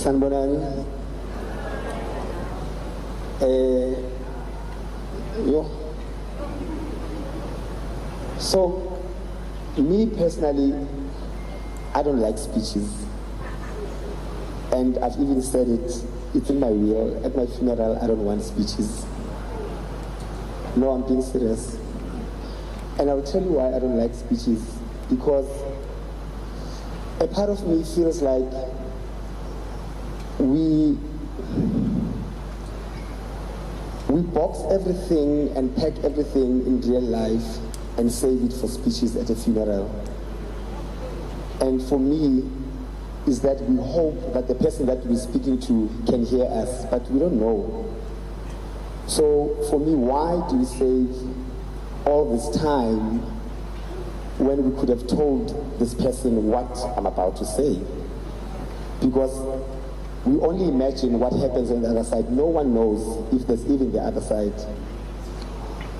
Sanbonani. So, me personally, I don't like speeches. And I've even said it, it's in my will. At my funeral, I don't want speeches. No, I'm being serious. And I'll tell you why I don't like speeches. Because a part of me feels like we box everything and pack everything in real life and save it for speeches at a funeral. And for me, is that we hope that the person that we're speaking to can hear us, but we don't know. So for me, why do we save all this time when we could have told this person what I'm about to say? Because we only imagine what happens on the other side. No one knows if there's even the other side.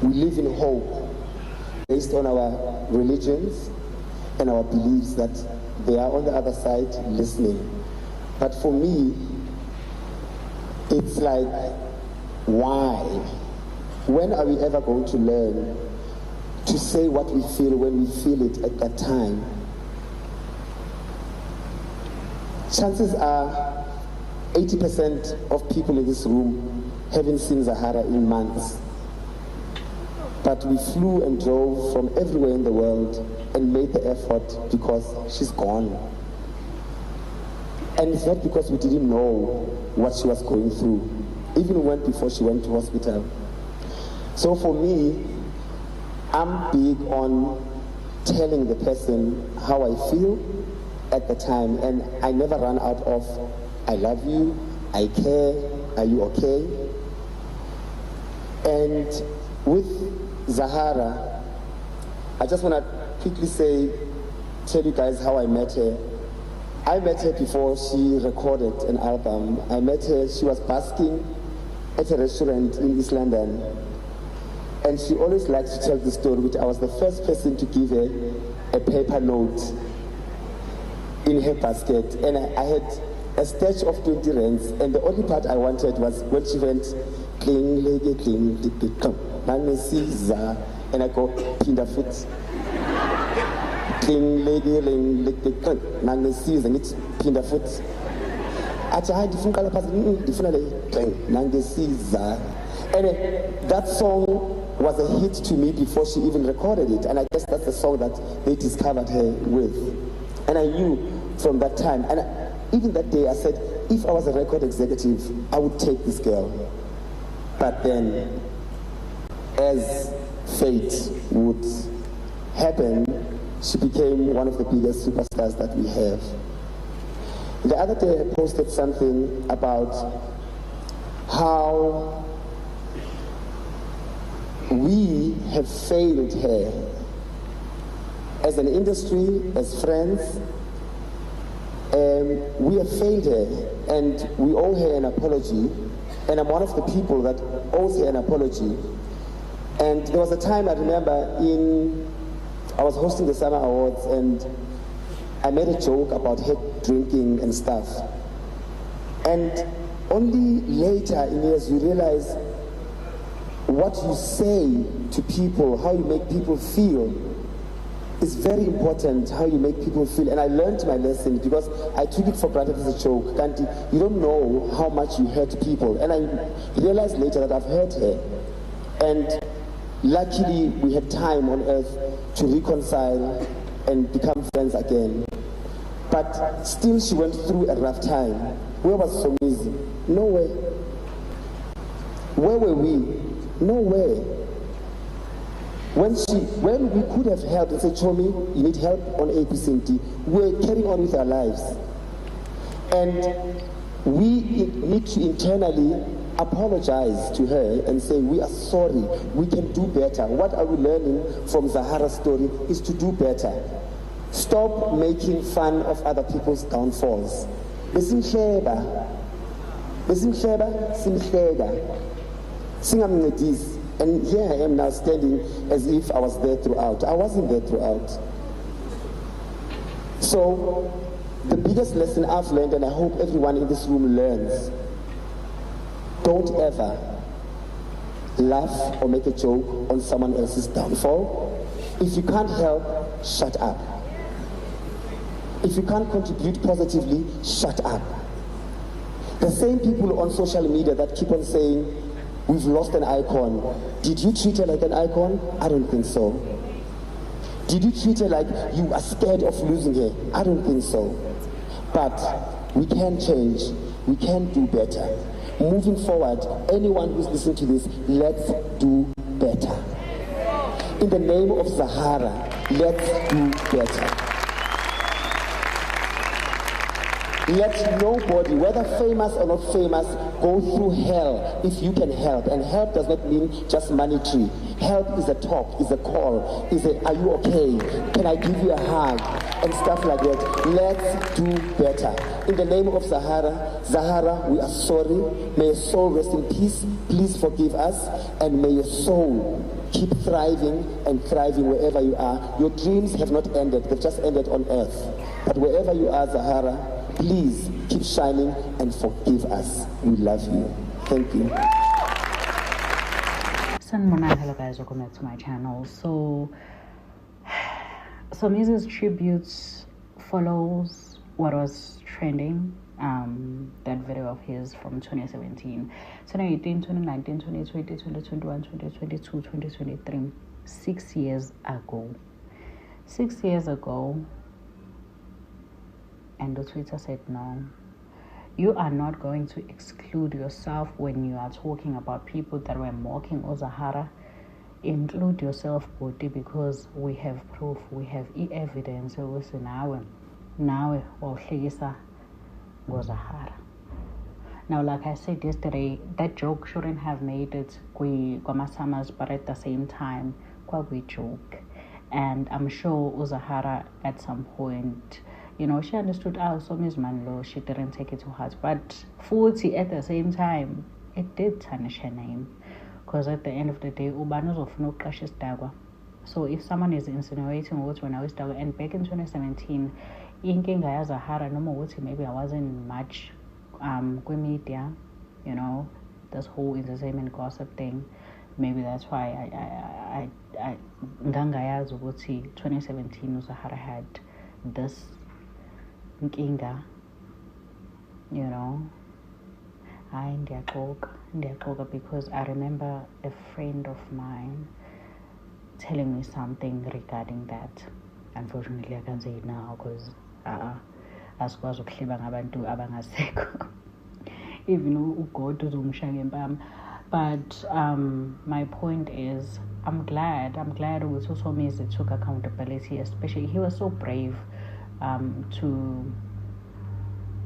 We live in hope based on our religions and our beliefs that they are on the other side listening. But for me, it's like, why? When are we ever going to learn to say what we feel when we feel it at that time? Chances are 80% of people in this room haven't seen Zahara in months. But we flew and drove from everywhere in the world and made the effort because she's gone. And it's not because we didn't know what she was going through, even when before she went to hospital. So for me, I'm big on telling the person how I feel at the time, and I never run out of, I love you, I care, are you okay? And with Zahara, I just want to quickly tell you guys how I met her. I met her before she recorded an album. I met her, she was basking at a restaurant in East London. And she always likes to tell the story, which I was the first person to give her a paper note in her basket. And I had a stash of 20 rands, and the only part I wanted was when she went, cling, lege, cling, cling, and I go, pinda foot. Cling, lege, lege, cling, and it's pinda foot. And that song was a hit to me before she even recorded it, and I guess that's the song that they discovered her with. And I knew from that time, and even that day I said, if I was a record executive, I would take this girl. But then, as fate would happen, she became one of the biggest superstars that we have. The other day I posted something about how we have failed her as an industry, as friends. We have failed her, and we owe her an apology, and I'm one of the people that owes her an apology. And there was a time I remember I was hosting the Summer Awards, and I made a joke about her drinking and stuff. And only later in years you realize what you say to people, how you make people feel, is very important, how you make people feel. And I learned my lesson because I took it for granted as a joke. Kanti, you don't know how much you hurt people. And I realized later that I've hurt her. And luckily we had time on earth to reconcile and become friends again. But still she went through a rough time. Where was Somizi? Nowhere. Where were we? Nowhere. When we could have helped and said, Chomi, you need help on APCMT, we're carrying on with our lives. And we need to internally apologize to her and say, we are sorry, we can do better. What are we learning from Zahara's story is to do better. Stop making fun of other people's downfalls. Besimhleba, simhleka, singamncedisi. And here I am now standing as if I was there throughout. I wasn't there throughout. So The biggest lesson I've learned, and I hope everyone in this room learns, don't ever laugh or make a joke on someone else's downfall. If you can't help, shut up. If you can't contribute positively, shut up. The same people on social media that keep on saying, we've lost an icon. Did you treat her like an icon? I don't think so. Did you treat her like you are scared of losing her? I don't think so. But we can change. We can do better. Moving forward, anyone who's listening to this, let's do better. In the name of Zahara, let's do better. Let nobody, whether famous or not famous, go through hell if you can help. And help does not mean just monetary. Help is a talk, is a call, is a, are you okay? Can I give you a hug? And stuff like that. Let's do better. In the name of Zahara, we are sorry. May your soul rest in peace. Please forgive us. And may your soul keep thriving and thriving wherever you are. Your dreams have not ended. They've just ended on earth. But wherever you are, Zahara, please keep shining and forgive us. We love you. Thank you. Hello guys, welcome back to my channel. So Somizi's tributes follows what was trending, that video of his from 2017, 2018, 2019, 2020, 2021, 2022, 2023, 6 years ago. 6 years ago. And the Twitter said, no, you are not going to exclude yourself when you are talking about people that were mocking Zahara. Include yourself, Bodi, because we have proof, we have evidence. Now, Zahara. Now, like I said yesterday, that joke shouldn't have made it Summers, but at the same time, we joke. And I'm sure Zahara at some point, you know, she understood, Somizi man low, she didn't take it to heart. But 40 at the same time, it did tarnish her name. Because at the end of the day, Ubanos of no crashes dagwa. So if someone is insinuating what when I was dagwa, and back in 2017, inking Zahara, no more maybe I wasn't much media, you know, this whole entertainment gossip thing. Maybe that's why I 2017 Zahara had this Nkinga, you know. Because I remember a friend of mine telling me something regarding that. Unfortunately, I can't say it now because asikwazi ukuhleba ngabantu abangasekho. Even uGod uzomshaya ngempama. But my point is, I'm glad ukuthi Somizi took accountability, especially he was so brave to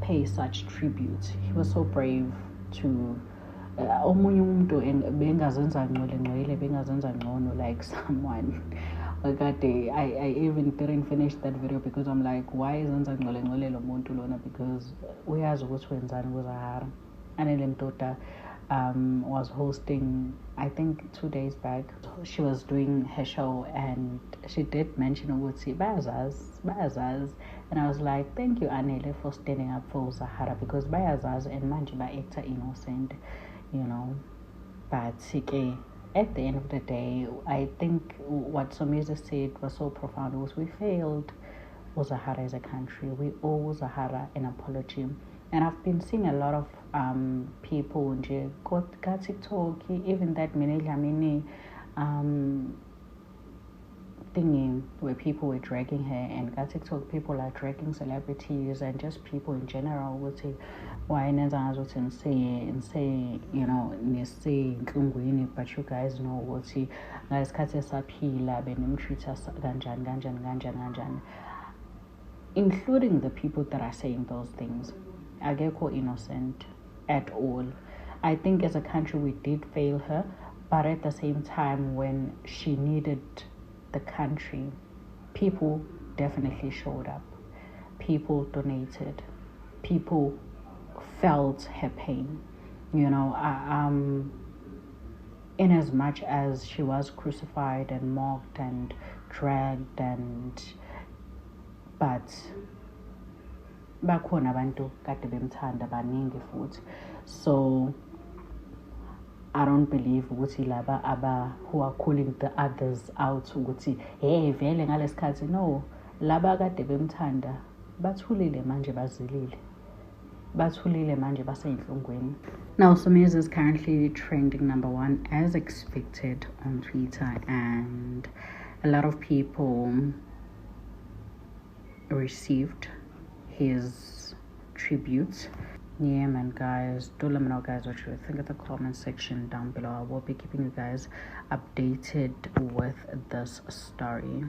pay such tribute. He was so brave to omunye umuntu bengazenza ngcono like someone. I even didn't finish that video because I'm like, why isn't ngcole lo muntu lona? Because uyazi ukuthi wenzani kuZahara. Anele Mtota was hosting, I think 2 days back, she was doing her show and she did mention ukuthi bayazaz, and I was like, thank you Anele for standing up for Zahara, because bayazaz and manje ba-actor innocent, you know. But at the end of the day, I think what Somizi said was so profound. Was we failed Zahara as a country. We owe Zahara an apology. And I've been seeing a lot of people on TikTok, even that mini thingy where people were dragging her, and TikTok people are dragging celebrities and just people in general would say, why and say, you know, but you guys know what he guys treat us ganjan, including the people that are saying those things. Ageko innocent at all. I think as a country we did fail her, but at the same time, when she needed the country, people definitely showed up. People donated. People felt her pain. You know, in as much as she was crucified and mocked and dragged, but bakhona abantu kade bemthanda baningi futhi. So I don't believe ukuthi laba who are calling the others out ukuthi hey vele ngalesikhathi, no, laba kade bemthanda bathulile manje, bazilile, bathulile manje, baseyinhlungweni. Now Somizi is currently trending #1 as expected on Twitter, and a lot of people received his tribute. Yeah man, guys, do let me know guys what you think in the comment section down below. I will be keeping you guys updated with this story.